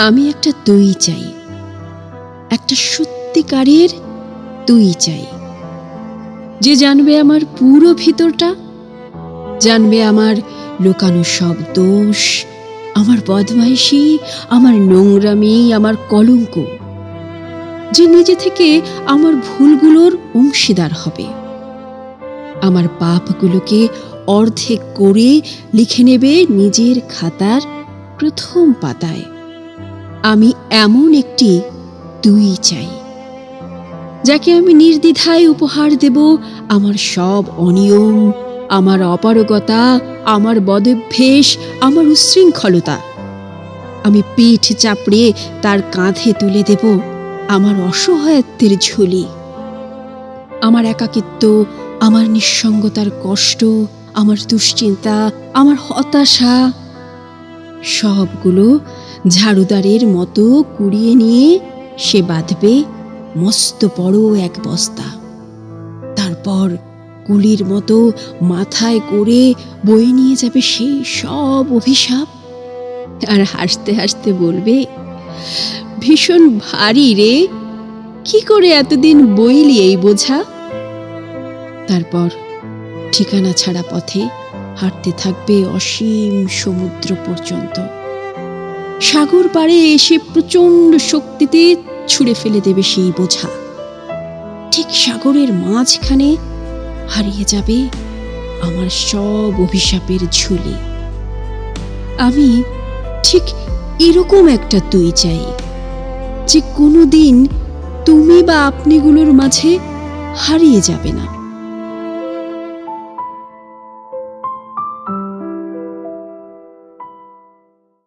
আমি একটা তুই চাই, একটা সত্যিকারের তুই চাই, যে জানবে আমার পুরো ভিতরটা, জানবে আমার লুকানো সব দোষ, আমার বদমাইশি, আমার নোংরামি, আমার কলঙ্ক, যে নিজে থেকে আমার ভুলগুলোর অংশীদার হবে, আমার পাপগুলোকে অর্ধেক করে লিখে নেবে নিজের খাতার প্রথম পাতায়। আমি এমন একটি তুই চাই, যাকে আমি নির্দ্বিধায় উপহার দেব আমার সব অনিয়ম, আমার অপারগতা, আমার বদভ্যেস, আমার উচ্ছৃঙ্খলতা। আমি পিঠ চাপড়ে তার কাঁধে তুলে দেব আমার অসহায়ত্বের ঝুলি, আমার একাকিত্ব, আমার নিঃসঙ্গতার কষ্ট, আমার দুশ্চিন্তা, আমার হতাশা, সবগুলো ঝাড়ুদারের মতো কুড়িয়ে নিয়ে সে বাঁধবে মস্ত বড় এক বস্তা। তারপর কুলির মতো মাথায় করে বয়ে নিয়ে যাবে সেই সব অভিশাপ, আর হাসতে হাসতে বলবে, ভীষণ ভারী রে, কি করে এতদিন বইলি এই বোঝা। তারপর ঠিকানা ছাড়া পথে হাঁটতে থাকবে অসীম সমুদ্র পর্যন্ত। সাগর পাড়ে এসে প্রচণ্ড শক্তিতে ছুঁড়ে ফেলে দেবে সেই বোঝা। ঠিক সাগরের মাঝখানে হারিয়ে যাবে আমার সব অভিশাপের ঝুলি। আমি ঠিক এরকম একটা তুই চাই, যে কোনোদিন তুমি বা আপনিগুলোর মাঝে হারিয়ে যাবে না।